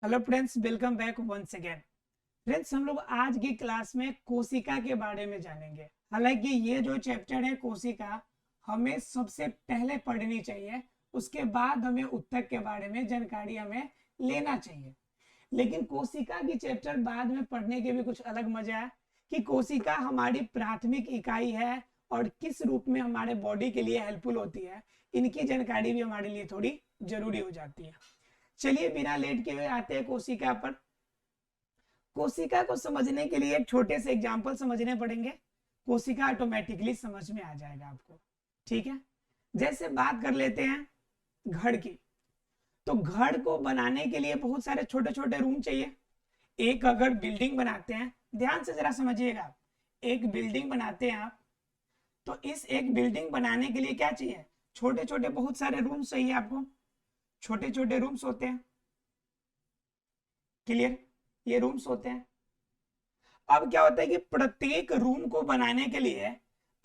Hello friends, welcome back once again. Friends, हम लोग आज की क्लास में कोशिका के बारे में जानेंगे। हालांकि ये जो चैप्टर है कोशिका, हमें सबसे पहले पढ़नी चाहिए, उसके बाद हमें ऊतक के बारे में जानकारी हमें लेना चाहिए। लेकिन कोशिका की चैप्टर बाद में पढ़ने के भी कुछ अलग मजा है कि कोशिका हमारी प्राथमिक इकाई है और किस रूप में हमारे बॉडी के लिए हेल्पफुल होती है, इनकी जानकारी भी हमारे लिए थोड़ी जरूरी हो जाती है। चलिए बिना लेट के हुए आते हैं कोशिका पर। कोशिका को समझने के लिए एक छोटे से एग्जाम्पल समझने पड़ेंगे। कोशिका ऑटोमेटिकली समझ में आ जाएगा आपको। ठीक है, जैसे बात कर लेते हैं घर की। तो घर को बनाने के लिए बहुत सारे छोटे छोटे रूम चाहिए। एक अगर बिल्डिंग बनाते हैं, ध्यान से जरा समझिएगा, एक बिल्डिंग बनाते हैं आप, तो इस एक बिल्डिंग बनाने के लिए क्या चाहिए? छोटे छोटे बहुत सारे रूम्स चाहिए आपको। छोटे छोटे रूम्स होते हैं, क्लियर? ये रूम्स होते हैं। अब क्या होता है कि प्रत्येक रूम को बनाने के लिए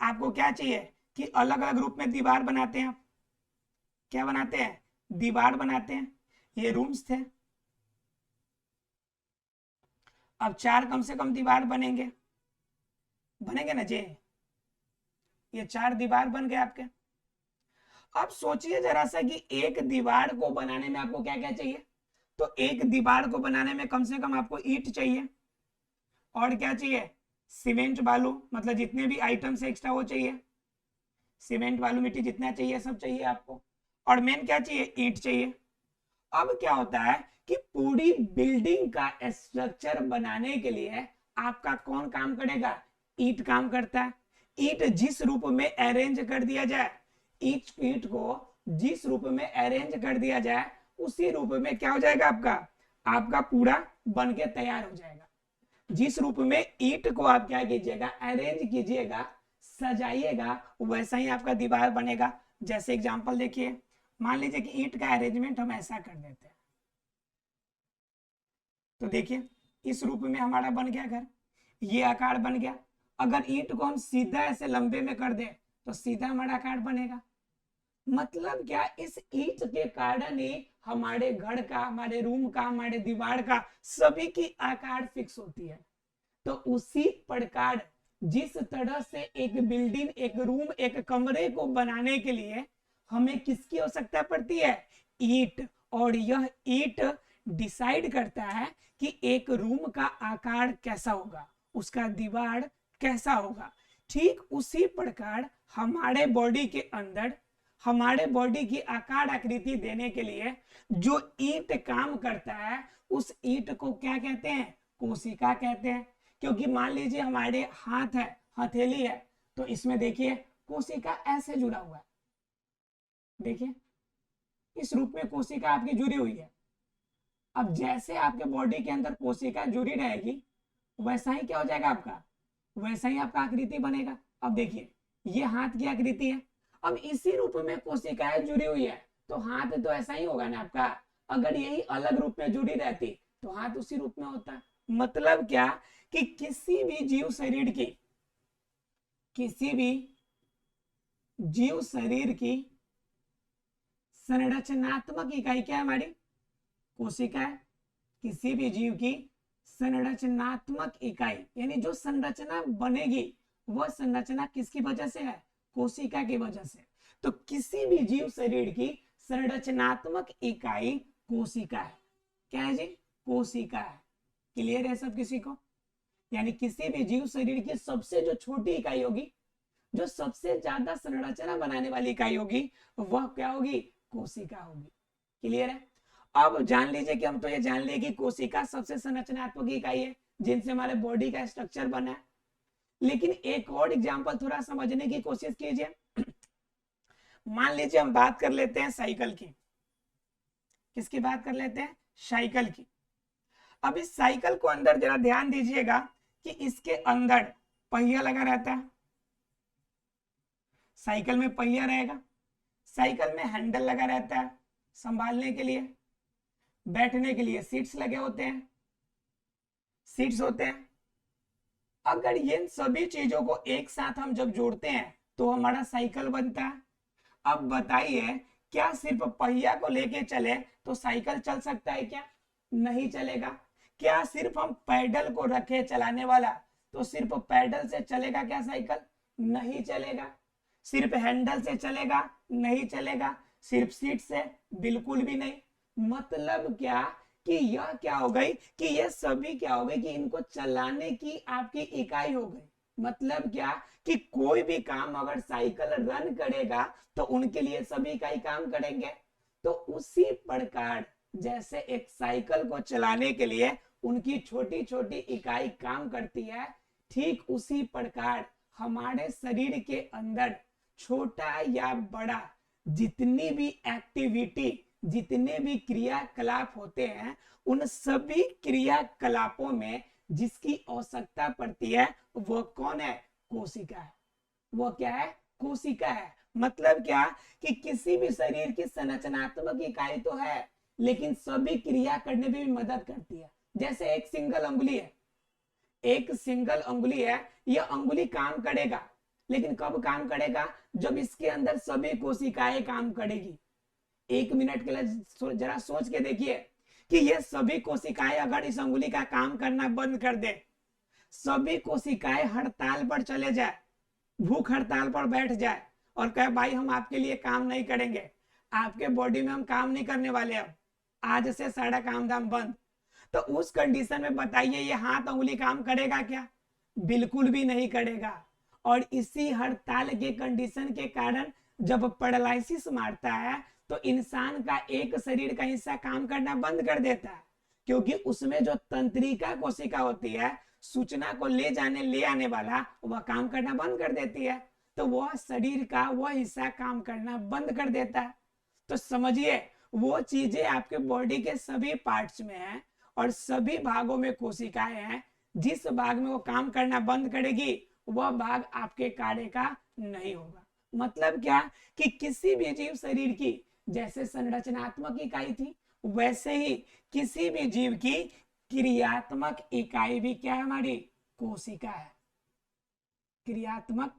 आपको क्या चाहिए कि अलग अलग रूप में दीवार बनाते हैं। क्या बनाते हैं? दीवार बनाते हैं। ये रूम्स थे। अब चार कम से कम दीवार बनेंगे, बनेंगे ना जी? ये चार दीवार बन गए आपके। अब सोचिए जरा सा कि एक दीवार को बनाने में आपको क्या क्या चाहिए। तो एक दीवार को बनाने में कम से कम आपको ईंट चाहिए, और क्या चाहिए? सीमेंट बालू, मतलब जितने भी आइटम्स एक्स्ट्रा वो चाहिए। सीमेंट बालू मिट्टी जितना चाहिए सब चाहिए आपको। और मेन क्या चाहिए? ईंट चाहिए। अब क्या होता है कि पूरी बिल्डिंग का स्ट्रक्चर बनाने के लिए आपका कौन काम करेगा? ईंट काम करता है। ईंट जिस रूप में अरेंज कर दिया जाए, ईंट ईंट को जिस रूप में अरेंज कर दिया जाए, उसी रूप में क्या हो जाएगा आपका? आपका पूरा बन के तैयार हो जाएगा। जिस रूप में ईंट को आप क्या कीजिएगा? अरेंज कीजिएगा, सजाइएगा, वैसा ही आपका दीवार बनेगा। जैसे एग्जांपल देखिए, मान लीजिए कि ईंट का अरेंजमेंट हम ऐसा कर देते हैं, तो देखिए इस रूप में हमारा बन गया घर, ये आकार बन गया। अगर ईंट को हम सीधा ऐसे लंबे में कर दें तो सीधा हमारा आकार बनेगा। मतलब क्या? इस ईंट के कारण ही हमारे घर का, हमारे रूम का, हमारे दीवार का, सभी की आकार फिक्स होती है। तो उसी प्रकार जिस तरह से एक बिल्डिंग, एक रूम, एक कमरे को बनाने के लिए हमें किसकी आवश्यकता पड़ती है? ईंट। और यह ईंट डिसाइड करता है कि एक रूम का आकार कैसा होगा, उसका दीवार कैसा होगा। ठीक उसी प्रकार हमारे बॉडी के अंदर, हमारे बॉडी की आकार आकृति देने के लिए जो ईंट काम करता है, उस ईंट को क्या कहते हैं? कोशिका कहते हैं। क्योंकि मान लीजिए हमारे हाथ है, हथेली है, तो इसमें देखिए कोशिका ऐसे जुड़ा हुआ है। देखिए इस रूप में कोशिका आपकी जुड़ी हुई है। अब जैसे आपके बॉडी के अंदर कोशिका जुड़ी रहेगी, वैसा ही क्या हो जाएगा आपका? वैसा ही आपका आकृति बनेगा। अब देखिए ये हाथ की आकृति है। अब इसी रूप में कोशिकाएं जुड़ी हुई है, तो हाथ तो ऐसा ही होगा ना आपका। अगर यही अलग रूप में जुड़ी रहती तो हाथ उसी रूप में होता। मतलब क्या कि किसी भी जीव शरीर की, किसी भी जीव शरीर की संरचनात्मक इकाई क्या है? हमारी कोशिका है। किसी भी जीव की संरचनात्मक इकाई यानी जो संरचना बनेगी, वह संरचना किसकी वजह से है? कोशिका की वजह से। तो किसी भी जीव शरीर की संरचनात्मक इकाई कोशिका है। क्या है जी? कोशिका है। क्लियर है सब किसी को? यानी किसी भी जीव शरीर की सबसे जो छोटी इकाई होगी, जो सबसे ज्यादा संरचना बनाने वाली इकाई होगी, वह क्या होगी? कोशिका होगी। क्लियर है? अब जान लीजिए कि हम तो ये जान लिए कि कोशिका सबसे संरचनात्मक इकाई है जिनसे हमारे बॉडी का स्ट्रक्चर बना है। लेकिन एक और एग्जांपल थोड़ा समझने की कोशिश कीजिए। मान लीजिए हम बात कर लेते हैं साइकिल की। किसकी बात कर लेते हैं? साइकिल की। अब इस साइकिल को अंदर जरा ध्यान दीजिएगा कि इसके अंदर पहिया लगा रहता है। साइकिल में पहिया रहेगा, साइकिल में हैंडल लगा रहता है संभालने के लिए, बैठने के लिए सीट्स लगे होते हैं, सीट्स होते हैं। अगर ये सभी चीजों को एक साथ हम जब जोड़ते हैं तो हमारा साइकिल बनता है। अब बताइए, क्या सिर्फ पहिया को लेके चले तो साइकिल चल सकता है क्या? नहीं चलेगा। क्या सिर्फ हम पैडल को रखे चलाने वाला, तो सिर्फ पैडल से चलेगा क्या साइकिल? नहीं चलेगा। सिर्फ हैंडल से चलेगा? नहीं चलेगा। सिर्फ सीट से? बिल्कुल भी नहीं। मतलब क्या कि यह क्या हो गई कि ये सभी क्या हो गई कि इनको चलाने की आपकी इकाई हो गई। मतलब क्या कि कोई भी काम अगर साइकिल रन करेगा तो उनके लिए सभी इकाई काम करेंगे। तो उसी प्रकार जैसे एक साइकिल को चलाने के लिए उनकी छोटी छोटी इकाई काम करती है, ठीक उसी प्रकार हमारे शरीर के अंदर छोटा या बड़ा जितनी भी एक्टिविटी, जितने भी क्रियाकलाप होते हैं, उन सभी क्रियाकलापों में जिसकी आवश्यकता पड़ती है वो कौन है? कोशिका है। वो क्या है? कोशिका है। मतलब क्या कि किसी भी शरीर की संरचनात्मक इकाई तो है, लेकिन सभी क्रिया करने में भी मदद करती है। जैसे एक सिंगल अंगुली है, एक सिंगल अंगुली है, यह अंगुली काम करेगा, लेकिन कब काम करेगा? जब इसके अंदर सभी कोशिकाएं काम करेगी। 1 मिनट के लिए जरा सोच के देखिए कि ये सभी कोशिकाएं अगर इस अंगुली का काम करना बंद कर दे, सभी कोशिकाएं हड़ताल पर चले जाए, भूख हड़ताल पर बैठ जाए और कहे भाई हम आपके लिए काम नहीं करेंगे, आपके बॉडी में हम काम नहीं करने वाले, अब आज से सारा काम धाम बंद, तो उस कंडीशन में बताइए ये हाथ उंगली काम करेगा क्या? बिल्कुल भी नहीं करेगा। और इसी हड़ताल के कंडीशन के कारण जब पैरालिसिस मारता है तो इंसान का एक शरीर का हिस्सा काम करना बंद कर देता है, क्योंकि उसमें जो तंत्रिका कोशिका होती है, सूचना को ले जाने ले आने वाला, वह काम करना बंद कर देती है, तो वह शरीर का वह हिस्सा काम करना बंद कर देता है। तो समझिए वो चीजें आपके बॉडी के सभी पार्ट्स में है और सभी भागों में कोशिकाएं हैं। जिस भाग में वो काम करना बंद करेगी वह भाग आपके कार्य का नहीं होगा। मतलब क्या कि किसी भी जीव शरीर की जैसे संरचनात्मक इकाई थी, वैसे ही किसी भी जीव की क्रियात्मक इकाई भी क्या है? हमारी कोशिका है। क्रियात्मक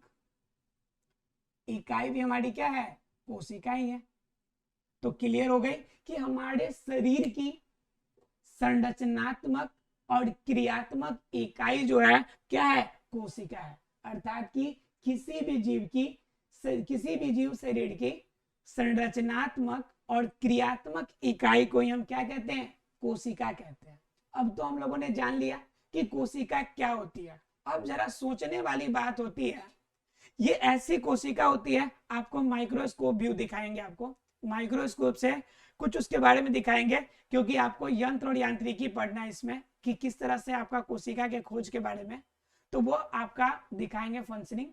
इकाई भी हमारी क्या है? कोशिका ही है। तो क्लियर हो गई कि हमारे शरीर की संरचनात्मक और क्रियात्मक इकाई जो है क्या है? कोशिका है। अर्थात कि किसी भी जीव शरीर की संरचनात्मक और क्रियात्मक इकाई को हम क्या कहते हैं? कोशिका कहते हैं। अब तो हम लोगों ने जान लिया कि कोशिका क्या होती है। अब जरा सोचने वाली बात होती है, ये ऐसी कोशिका होती है, आपको माइक्रोस्कोप व्यू दिखाएंगे, आपको माइक्रोस्कोप से कुछ उसके बारे में दिखाएंगे, क्योंकि आपको यंत्र और यांत्रिकी पढ़ना है इसमें कि किस तरह से आपका कोशिका के खोज के बारे में, तो वो आपका दिखाएंगे फंक्शनिंग।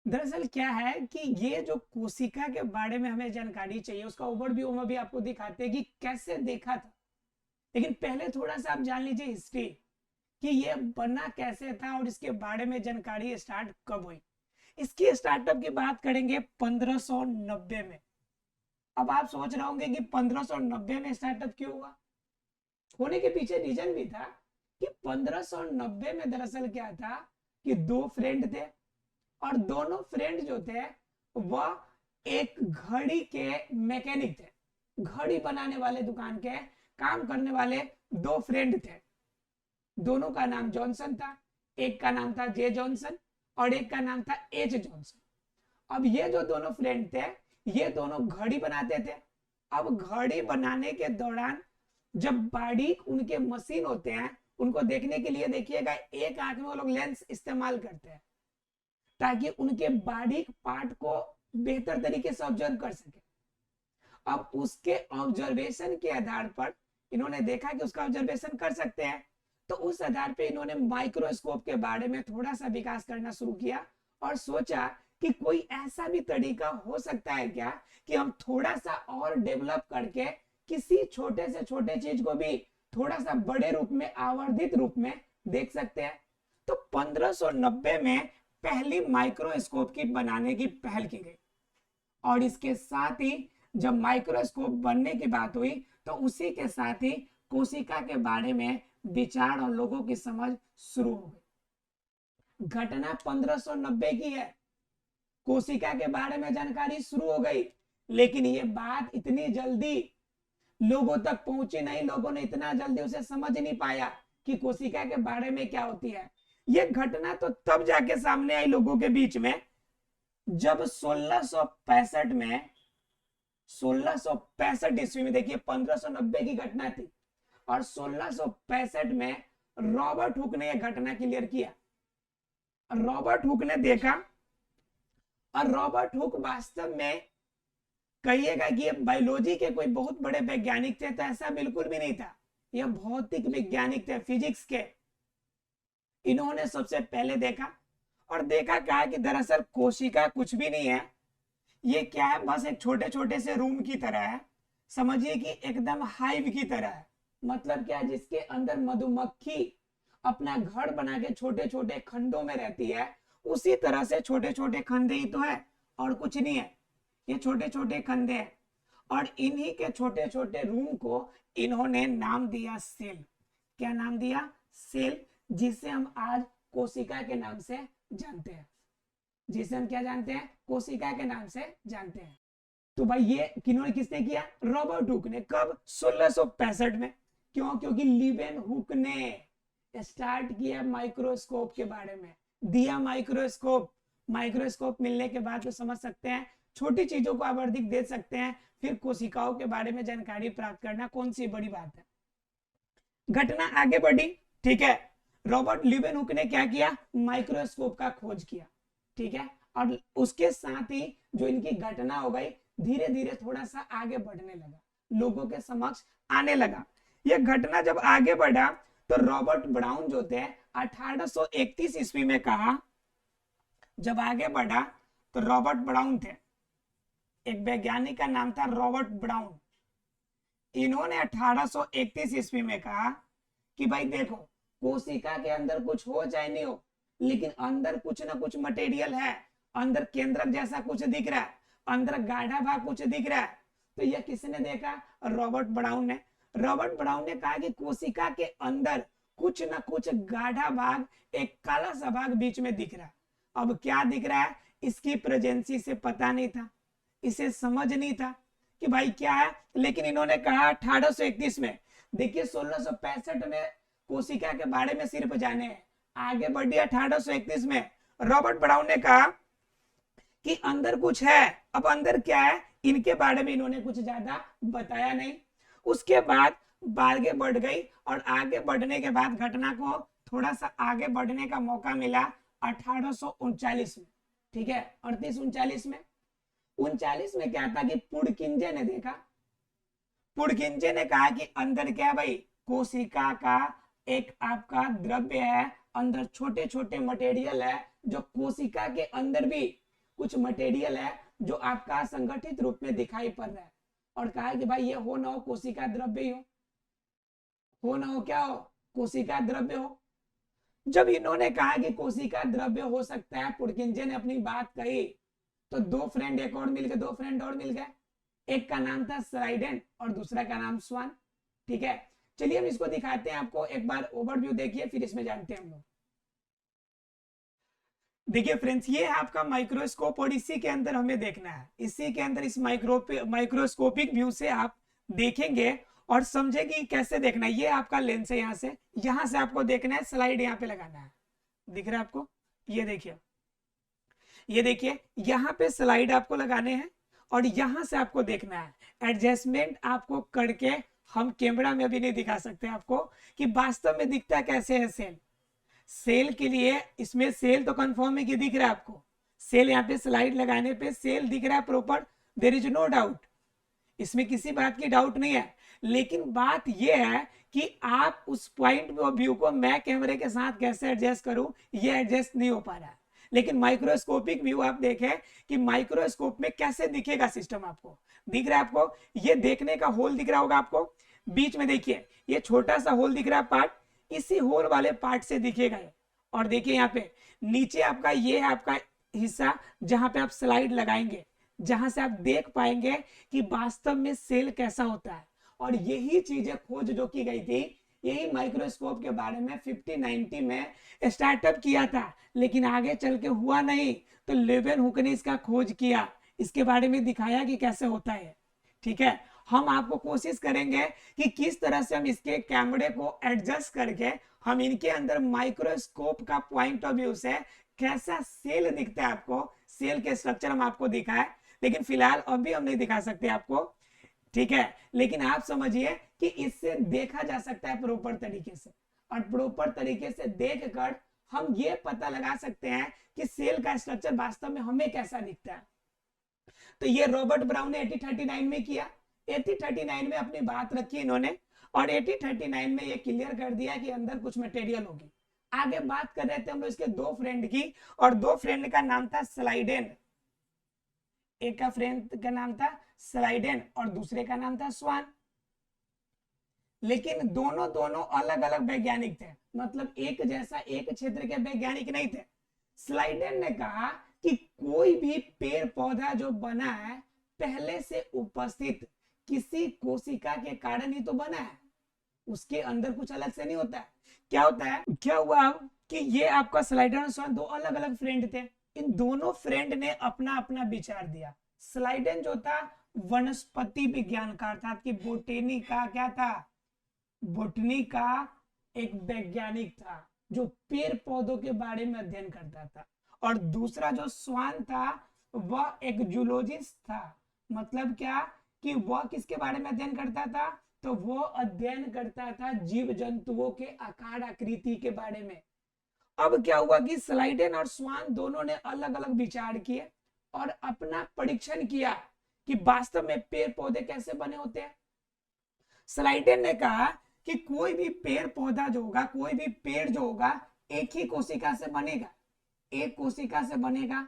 दरअसल क्या है कि ये जो कोशिका के बारे में हमें जानकारी चाहिए, उसका ओवरव्यू में भी आपको दिखाते हैं कि कैसे देखा था। लेकिन पहले थोड़ा सा आप जान लीजिए हिस्ट्री कि ये बना कैसे था और इसके बारे में जानकारी स्टार्ट कब हुई। इसकी स्टार्टअप की बात करेंगे 1590 में। अब आप सोच रहे होंगे कि 1590 में स्टार्टअप क्यों हुआ? होने के पीछे रीजन भी था कि 1590 में दरअसल क्या था कि दो फ्रेंड थे और दोनों फ्रेंड जो थे वह एक घड़ी के मैकेनिक थे, घड़ी बनाने वाले दुकान के काम करने वाले दो फ्रेंड थे। दोनों का नाम जॉनसन था, एक का नाम था जे जॉनसन और एक का नाम था एच जॉनसन। अब ये जो दोनों फ्रेंड थे ये दोनों घड़ी बनाते थे। अब घड़ी बनाने के दौरान जब बारीक उनके मशीन होते हैं, उनको देखने के लिए देखिएगा एक आंख में वो लोग लेंस इस्तेमाल करते हैं ताकि उनके बारीक पार्ट को बेहतर तरीके से ऑब्जर्व कर सके। अब उसके ऑब्जर्वेशन के आधार पर इन्होंने देखा कि उसका ऑब्जर्वेशन कर सकते हैं, तो उस आधार पे इन्होंने माइक्रोस्कोप के बारे में थोड़ा सा विकास करना शुरू किया और सोचा कि कोई ऐसा भी तरीका हो सकता है क्या कि हम थोड़ा सा और डेवलप करके किसी छोटे से छोटे चीज को भी थोड़ा सा बड़े रूप में, आवर्धित रूप में देख सकते हैं। तो 1590 में पहली माइक्रोस्कोप की बनाने की पहल की गई और इसके साथ ही जब माइक्रोस्कोप बनने की बात हुई तो उसी के साथ ही कोशिका के बारे में विचार और लोगों की समझ शुरू हो गई। घटना 1590 की है, कोशिका के बारे में जानकारी शुरू हो गई, लेकिन ये बात इतनी जल्दी लोगों तक पहुंची नहीं, लोगों ने इतना जल्दी उसे समझ नहीं पाया कि कोशिका के बारे में क्या होती है। ये घटना तो तब जाके सामने आई लोगों के बीच में जब 1665 में, 1665 ईस्वी में, देखिए 1590 की घटना थी और 1665 में रॉबर्ट हुक ने यह घटना क्लियर किया। रॉबर्ट हुक ने देखा, और रॉबर्ट हुक वास्तव में कहिएगा कि ये बायोलॉजी के कोई बहुत बड़े वैज्ञानिक थे, तो ऐसा बिल्कुल भी नहीं था। यह भौतिक वैज्ञानिक थे, फिजिक्स के। इन्होंने सबसे पहले देखा और देखा क्या कि दरअसल कोशिका कुछ भी नहीं है, ये क्या है, बस एक छोटे छोटे से रूम की तरह है। समझिए कि एकदम हाइव की तरह है। मतलब क्या, जिसके अंदर मधुमक्खी अपना घर बना के छोटे छोटे खंडों में रहती है, उसी तरह से छोटे छोटे खंडे ही तो है और कुछ नहीं है। ये छोटे छोटे खंडे हैं और इन्हीं के छोटे छोटे रूम को इन्होंने नाम दिया सेल। क्या नाम दिया? सेल, जिसे हम आज कोशिका के नाम से जानते हैं। जिसे हम क्या जानते हैं? कोशिका के नाम से जानते हैं। तो भाई ये किसने किया? रॉबर्ट हुक ने। कब? 1665 में। क्यों? क्योंकि लीवेन हुक ने स्टार्ट किया माइक्रोस्कोप के बारे में, दिया माइक्रोस्कोप। माइक्रोस्कोप मिलने के बाद तो समझ सकते हैं, छोटी चीजों को आप अधिक देख सकते हैं, फिर कोशिकाओं के बारे में जानकारी प्राप्त करना कौन सी बड़ी बात है। घटना आगे बढ़ी, ठीक है। रॉबर्ट लीवेनहुक ने क्या किया? माइक्रोस्कोप का खोज किया, ठीक है। और उसके साथ ही जो इनकी घटना हो गई, धीरे धीरे थोड़ा सा आगे बढ़ने लगा, लोगों के समक्ष आने लगा। यह घटना जब आगे बढ़ा तो रॉबर्ट ब्राउन जो थे 1831 ईस्वी में कहा, जब आगे बढ़ा तो रॉबर्ट ब्राउन थे, एक वैज्ञानिक का नाम था रॉबर्ट ब्राउन। इन्होंने 1831 ईस्वी में कहा कि भाई देखो, कोशिका के अंदर कुछ हो चाहे नहीं हो, लेकिन अंदर कुछ ना कुछ मटेरियल है, अंदर केंद्रक जैसा कुछ दिख रहा है, अंदर गाढ़ा भाग कुछ दिख रहा है। तो यह किसने देखा? रॉबर्ट ब्राउन ने। रॉबर्ट ब्राउन ने कहा कि कोशिका के अंदर कुछ ना कुछ गाढ़ा भाग, एक काला सा भाग बीच में दिख रहा है। अब क्या दिख रहा है, इसकी प्रेजेंसी से पता नहीं था, इसे समझ नहीं था कि भाई क्या है। लेकिन इन्होंने कहा 1831 में, देखिए 1665 में कोशिका के बारे में सिर्फ जाने हैं, आगे बढ़ी 1831 में रॉबर्ट ब्राउन ने कहा कि अंदर कुछ है। अब अंदर क्या है, इनके बारे में इन्होंने कुछ ज्यादा बताया नहीं। उसके बाद आगे बढ़ गई और आगे बढ़ने के बाद घटना को थोड़ा सा आगे बढ़ने का मौका मिला 1839 में, ठीक है। 38-39 में, 39 में क्या था कि पुडकिंजे ने देखा, पुडकिंजे ने कहा कि अंदर क्या भाई, कोशिका का एक आपका द्रव्य है, अंदर छोटे छोटे मटेरियल है, जो कोशिका के अंदर भी कुछ मटेरियल है जो आपका संगठित रूप में दिखाई पड़ रहा है। और कहा कि भाई ये हो ना हो कोशिका द्रव्य ही हो ना हो क्या हो, कोशिका द्रव्य हो। जब इन्होंने कहा कि कोशिका द्रव्य हो सकता है, पुडकिंजे ने अपनी बात कही, तो दो फ्रेंड और मिल गए। एक का नाम था स्लाइडेन और दूसरा का नाम स्वान, ठीक है। चलिए हम इसको दिखाते हैं आपको, एक बार ओवरव्यू देखिए, फिर इसमें जानते हैं हम लोग। देखिए फ्रेंड्स, ये है आपका माइक्रोस्कोप और इसी के अंदर हमें देखना है, इसी के अंदर इस माइक्रोस्कोपिक व्यू से आप देखेंगे और समझेंगे कि कैसे देखना है। ये आपका लेंस है, यहाँ से आपको देखना है, स्लाइड यहाँ पे लगाना है, दिख रहा है आपको? ये देखिए यहाँ पे स्लाइड आपको लगाने हैं और यहाँ से आपको देखना है। एडजस्टमेंट आपको करके हम कैमरा में अभी नहीं दिखा सकते आपको कि वास्तव में दिखता कैसे है सेल। सेल के लिए इसमें सेल तो कंफर्म है कि दिख रहा है आपको, सेल यहाँ पे स्लाइड लगाने पे सेल दिख रहा है proper, there is no doubt, इसमें किसी बात की डाउट नहीं है। लेकिन बात यह है कि आप उस पॉइंट ऑफ व्यू को मैं कैमरे के साथ कैसे एडजस्ट करूं, ये एडजस्ट नहीं हो पा रहा है। लेकिन माइक्रोस्कोपिक व्यू आप देखें कि माइक्रोस्कोप में कैसे दिखेगा सिस्टम, आपको दिख रहा है, आपको ये देखने का होल दिख रहा होगा आपको, बीच में देखिए ये छोटा सा होल दिख रहा है पार्ट, इसी होल वाले पार्ट से दिखेगा। और देखिए यहाँ पे नीचे आपका ये है आपका हिस्सा जहां पे आप स्लाइड लगाएंगे, जहां से आप देख पाएंगे कि वास्तव में सेल कैसा होता है। और यही चीजें खोज जो की गई थी, यही माइक्रोस्कोप के बारे में 50-90 में स्टार्टअप किया था, लेकिन आगे चल के हुआ नहीं। तो लेवेनहुक ने इसका खोज किया, इसके बारे में दिखाया कि कैसे होता है, ठीक है। हम आपको कोशिश करेंगे कि किस तरह से हम इसके कैमरे को एडजस्ट करके हम इनके अंदर माइक्रोस्कोप का पॉइंट ऑफ व्यू से कैसा सेल दिखता है आपको, सेल के स्ट्रक्चर हम आपको दिखाए, लेकिन फिलहाल अभी हम नहीं दिखा सकते आपको, ठीक है। लेकिन आप समझिए कि इससे देखा जा सकता है प्रॉपर तरीके से, और प्रॉपर तरीके से देखकर हम ये पता लगा सकते हैं कि सेल का स्ट्रक्चर वास्तव में हमें कैसा दिखता है। तो ये रॉबर्ट ब्राउन ने 1839 में किया, 1839 में अपनी बात रखी इन्होंने, और 1839 में ये क्लियर कर दिया कि अंदर कुछ मटेरियल होगी। आगे बात कर रहे थे हम लोग इसके दो फ्रेंड की, और दो फ्रेंड का नाम था स्लाइडेन। एक का फ्रेंड का नाम था स्लाइडेन और दूसरे का नाम था स्वान। लेकिन दोनों अलग अलग वैज्ञानिक थे, मतलब एक जैसा एक क्षेत्र के वैज्ञानिक नहीं थे। स्लाइडेन ने कहा कि कोई भी पेड़ पौधा जो बना है पहले से उपस्थित किसी कोशिका के कारण ही तो बना है, उसके अंदर कुछ अलग से नहीं होता है। क्या होता है, क्या हुआ अब कि ये आपका स्लाइडेन और स्वान दो अलग अलग फ्रेंड थे। इन दोनों फ्रेंड ने अपना अपना विचार दिया। स्लाइडेन जो था वनस्पति विज्ञान का, अर्थात कि बोटेनी का क्या था, बोटनी का एक वैज्ञानिक था जो पेड़ पौधों के बारे में अध्ययन करता था। और दूसरा जो स्वान था वह एक जूलॉजिस्ट था, मतलब क्या कि वह किसके बारे में अध्ययन करता था, तो वो अध्ययन करता था जीव जंतुओं के आकार आकृति के बारे में। अब क्या हुआ कि स्लाइडेन और स्वान दोनों ने अलग अलग विचार किए और अपना परीक्षण किया कि वास्तव में पेड़ पौधे कैसे बने होते हैं। स्लाइडेन ने कहा कि कोई भी पेड़ पौधा जो होगा, कोई भी पेड़ जो होगा एक ही कोशिका से बनेगा, एक कोशिका से बनेगा।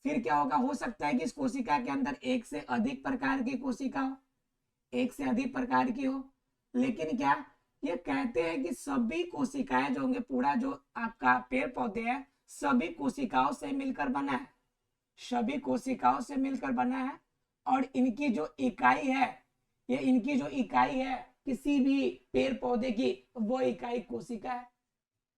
फिर क्या होगा, हो सकता है कि इस कोशिका के अंदर एक से अधिक प्रकार की कोशिका हो, एक से अधिक प्रकार की हो, लेकिन क्या ये कहते हैं कि सभी कोशिकाएं जो होंगे, पूरा जो आपका पेड़ पौधे है सभी कोशिकाओं से मिलकर बना है, सभी कोशिकाओं से मिलकर बना है। और इनकी जो इकाई है, ये इनकी जो इकाई है किसी भी पेड़ पौधे की, वो इकाई कोशिका है।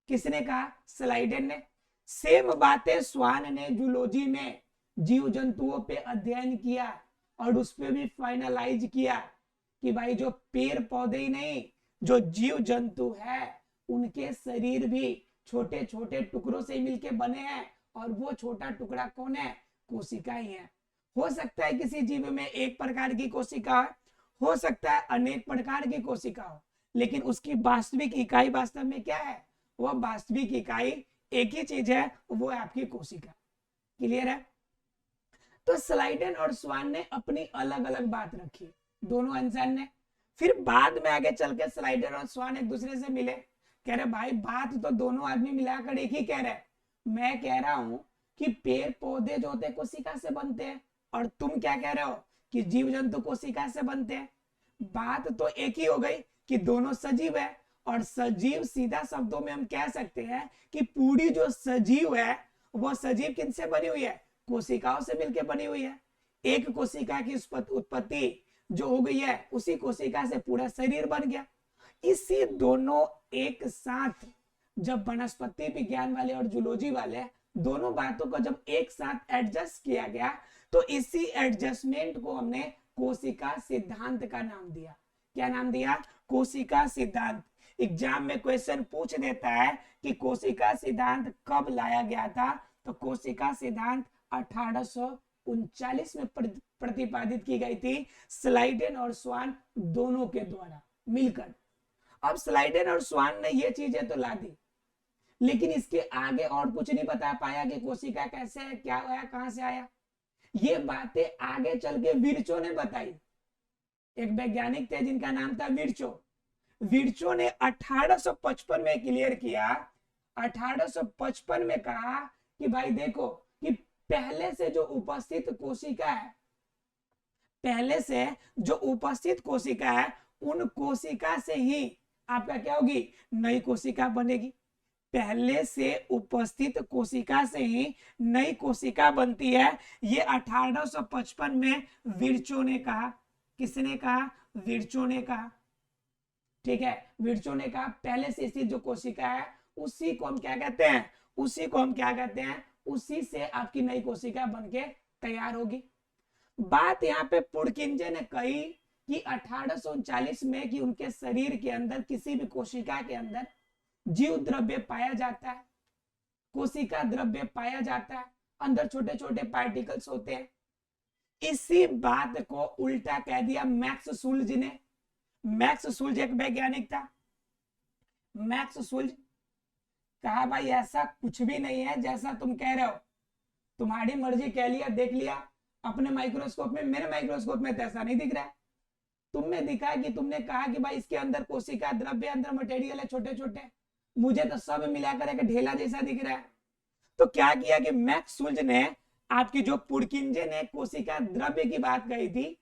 किसने कहा, स्लाइडेन ने। सेम बातें स्वान ने जूलॉजी में जीव जंतुओं पे अध्ययन किया और उस पर भी फाइनलाइज किया कि भाई जो पेड़ पौधे ही नहीं, जो जीव जंतु है उनके शरीर भी छोटे छोटे टुकड़ों से मिलके बने हैं, और वो छोटा टुकड़ा कौन है, कोशिका ही है। हो सकता है किसी जीव में एक प्रकार की कोशिका हो सकता है अनेक प्रकार की कोशिका हो, लेकिन उसकी वास्तविक इकाई वास्तव में क्या है, वह वास्तविक इकाई एक ही चीज है, वो है आपकी कोशिका। क्लियर है। तो स्लाइडेन और स्वान ने अपनी अलग अलग बात रखी, दोनों इंसान ने। फिर बाद में आगे चल के स्लाइडेन और स्वान एक दूसरे से मिले, कह रहे भाई बात तो दोनों आदमी मिलाकर एक ही कह रहे, मैं कह रहा हूं कि पेड़ पौधे जो होते कोशिका से बनते हैं, और तुम क्या कह रहे हो कि जीव जंतु कोशिका से बनते हैं। बात तो एक ही हो गई कि दोनों सजीव है, और सजीव सीधा शब्दों में हम कह सकते हैं कि पूरी जो सजीव है वह सजीव किनसे बनी हुई है, कोशिकाओं से मिलकर बनी हुई है। एक कोशिका की उत्पत्ति जो हो गई है, उसी कोशिका से पूरा शरीर बन गया। इसी दोनों एक साथ जब वनस्पति विज्ञान वाले और जूलॉजी वाले दोनों बातों को जब एक साथ एडजस्ट किया गया, तो इसी एडजस्टमेंट को हमने कोशिका सिद्धांत का नाम दिया। क्या नाम दिया, कोशिका सिद्धांत। एग्जाम में क्वेश्चन पूछ देता है कि कोशिका सिद्धांत कब लाया गया था, तो कोशिका सिद्धांत 1839 में प्रतिपादित की गई थी स्लाइडेन और स्वान दोनों के द्वारा मिलकर। अब स्लाइडेन और स्वान ने ये चीजें तो ला दी, लेकिन इसके आगे और कुछ नहीं बता पाया कि कोशिका कैसे है, क्या आया, कहां से आया। ये बातें आगे चल के विर्चो ने बताई। एक वैज्ञानिक थे जिनका नाम था विर्चो। विर्चो ने 1855 में क्लियर किया, 1855 में कहा कि भाई देखो कि पहले से जो उपस्थित कोशिका है, पहले से जो उपस्थित कोशिका है, उन कोशिका से ही आपका क्या होगी, नई कोशिका बनेगी। पहले से उपस्थित कोशिका से ही नई कोशिका बनती है। ये 1855 में विर्चो ने कहा। किसने कहा, विर्चो ने कहा। ठीक है, विर्चो ने कहा पहले से स्थित जो कोशिका है उसी को हम क्या कहते हैं, उसी को हम क्या कहते हैं, उसी से आपकी नई कोशिका बनके तैयार होगी। बात यहाँ पे पुरकिंजे ने कही कि 1839 में कि उनके शरीर के अंदर किसी भी कोशिका के अंदर जीव द्रव्य पाया जाता है, कोशिका द्रव्य पाया जाता है, अंदर छोटे छोटे पार्टिकल्स होते हैं। इसी बात को उल्टा कह दिया मैक्स सुल्ज ने। मैक्स सुल्ज एक वैज्ञानिक था। मैक्स सुल्ज कहा भाई ऐसा कुछ भी नहीं है जैसा तुम कह रहे हो, तुम्हारी मर्जी, कह लिया, देख लिया अपने माइक्रोस्कोप में, मेरे माइक्रोस्कोप में तो ऐसा नहीं दिख रहा है। तुमने दिखा कि तुमने कहा कि भाई इसके अंदर कोशिका द्रव्य, अंदर मटेरियल है छोटे छोटे, मुझे तो सब मिलाकर एक ढेला जैसा दिख रहा है। तो क्या किया कि मैक्स सुल्ज ने आपकी जो पुरकिंजे ने कोशिका द्रव्य की बात कही थी,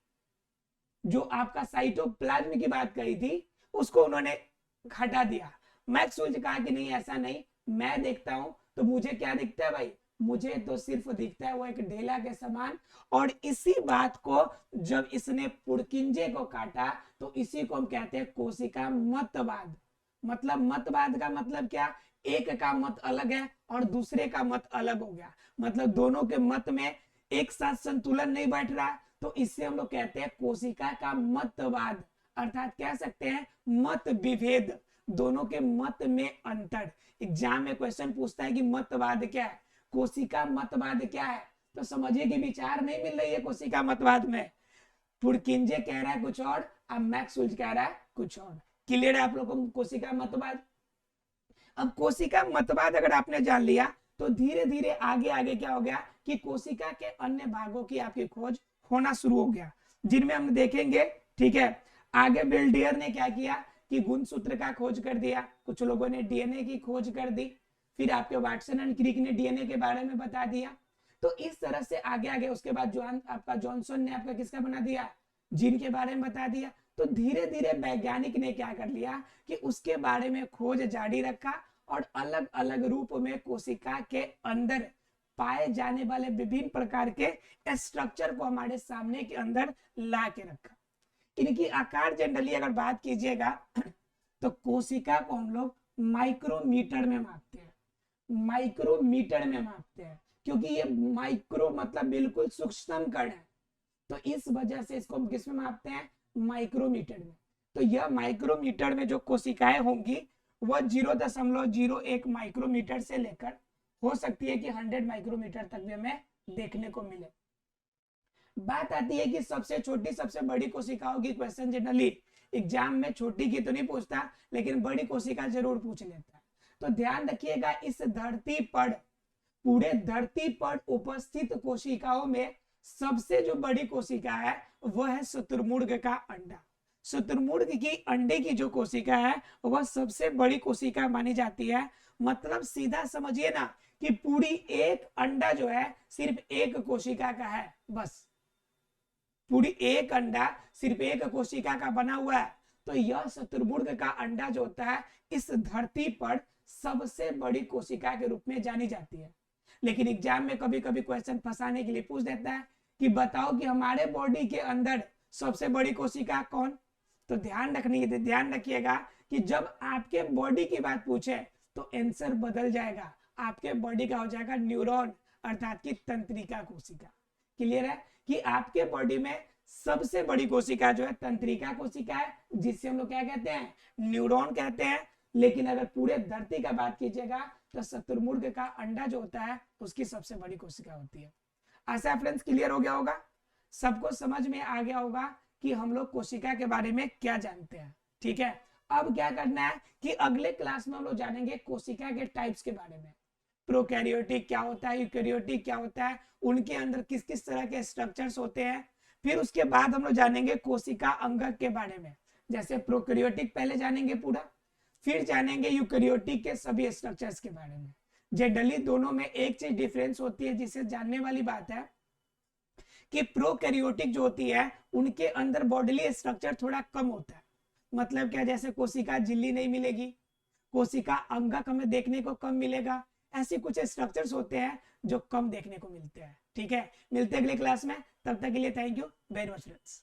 जो आपका साइटोप्लाज्म की बात कही थी, उसको उन्होंने हटा दिया। मैक्स सुल्ज कहा कि नहीं ऐसा नहीं, मैं देखता हूं तो मुझे क्या दिखता है भाई, मुझे तो सिर्फ दिखता है वो एक ढेला के समान। और इसी बात को जब इसने पुरकिंजे को काटा तो इसी को हम कहते हैं कोशिका मतवाद। मतलब मतवाद का मतलब क्या, एक का मत अलग है और दूसरे का मत अलग हो गया, मतलब दोनों के मत में एक साथ संतुलन नहीं बैठ रहा, तो इससे हम लोग कहते हैं कोशिका का मतवाद, अर्थात कह सकते हैं मत विभेद, दोनों के मत में अंतर। एग्जाम में क्वेश्चन पूछता है कि मतवाद क्या है, कोशिका मतवाद क्या है, तो समझिए कि विचार नहीं मिल रही है कोशिका मतवाद में। पुरकिंजे कह रहा है कुछ और, अब मैक्स सुल्ज कह रहा है कुछ और। क्लियर है आप लोगों को कोशिका मतवाद। अब कोशिका मतवाद अगर आपने जान लिया तो धीरे धीरे आगे आगे क्या हो गया कि कोशिका के अन्य भागों की आपकी खोज होना शुरू हो गया, जिनमें हम देखेंगे। ठीक है, आगे बेल्डियर ने क्या किया कि गुणसूत्र का खोज कर दिया, कुछ लोगों ने डीएनए की खोज कर दी, फिर आपके वाटसन एंड क्रिक ने डीएनए के बारे में बता दिया। तो इस तरह से आगे आगे उसके बाद आपका जॉनसन ने आपका किसका बना दिया, जीन के बारे में बता दिया। तो धीरे धीरे वैज्ञानिक ने क्या कर लिया कि उसके बारे में खोज जारी रखा और अलग अलग रूप में कोशिका के अंदर पाए जाने वाले विभिन्न प्रकार के स्ट्रक्चर को हमारे सामने के अंदर ला के रखा। इनकी आकार जनरली अगर बात कीजिएगा तो कोशिका को हम लोग माइक्रोमीटर में मापते हैं, माइक्रोमीटर में मापते हैं, क्योंकि ये माइक्रो मतलब बिल्कुल सूक्ष्म कण है, तो इस वजह से इसको हम किस में मापते हैं, माइक्रोमीटर में। तो यह माइक्रोमीटर में जो कोशिकाएं होंगी वह 0.01 माइक्रोमीटर से लेकर हो सकती है कि 100 माइक्रोमीटर तक भी हमें देखने को मिले। बात आती है कि सबसे छोटी सबसे बड़ी कोशिकाओं की क्वेश्चन जनरली एग्जाम में छोटी की तो नहीं पूछता, लेकिन बड़ी कोशिका जरूर पूछ लेता है। तो ध्यान रखिएगा, इस धरती पर, पूरे धरती पर उपस्थित कोशिकाओं में सबसे जो बड़ी कोशिका है वह है शुतुरमुर्ग का अंडा। शुतुरमुर्ग की अंडे की जो कोशिका है वह सबसे बड़ी कोशिका मानी जाती है। मतलब सीधा समझिए ना कि पूरी एक अंडा जो है सिर्फ एक कोशिका का है, बस पूरी एक अंडा सिर्फ एक कोशिका का बना हुआ है। तो यह शुतुरमुर्ग का अंडा जो होता है इस धरती पर सबसे बड़ी कोशिका के रूप में जानी जाती है। लेकिन एग्जाम में कभी कभी क्वेश्चन फंसाने के लिए पूछ देता है कि बताओ कि हमारे बॉडी के अंदर सबसे बड़ी कोशिका कौन। तो ध्यान रखिएगा कि जब आपके बॉडी की बात पूछे तो आंसर बदल जाएगा, आपके बॉडी का हो जाएगा न्यूरॉन, अर्थात की तंत्रिका कोशिका। क्लियर है कि आपके बॉडी में सबसे बड़ी कोशिका जो है तंत्रिका कोशिका है, जिससे हम लोग क्या कहते हैं, न्यूरॉन कहते हैं। लेकिन अगर पूरे धरती का बात कीजिएगा तो शुतुरमुर्ग का अंडा जो होता है उसकी सबसे बड़ी कोशिका होती है। आशा है फ्रेंड्स क्लियर हो गया होगा, सबको समझ में आ गया होगा कि हम लोग कोशिका के बारे में क्या जानते हैं। ठीक है, अब क्या करना है कि अगले क्लास में हम लोग जानेंगे कोशिका के टाइप्स के बारे में, प्रोकैरियोटिक क्या होता है, यूकैरियोटिक क्या होता है, उनके अंदर किस किस तरह के स्ट्रक्चर्स होते हैं। फिर उसके बाद हम लोग जानेंगे कोशिका अंगक के बारे में, जैसे प्रोकैरियोटिक पहले जानेंगे पूरा, फिर जानेंगे यूकैरियोटिक के सभी स्ट्रक्चर्स के बारे में। जनरली दोनों में एक चीज डिफरेंस होती है जिसे जानने वाली बात है कि प्रोकैरियोटिक जो होती है उनके अंदर बॉडीली स्ट्रक्चर थोड़ा कम होता है। मतलब क्या, जैसे कोशिका झिल्ली नहीं मिलेगी, कोशिका अंगक हमें देखने को कम मिलेगा, ऐसे कुछ स्ट्रक्चर्स होते हैं जो कम देखने को मिलते हैं। ठीक है, मिलते हैं अगले क्लास में, तब तक के लिए thank you very much friends.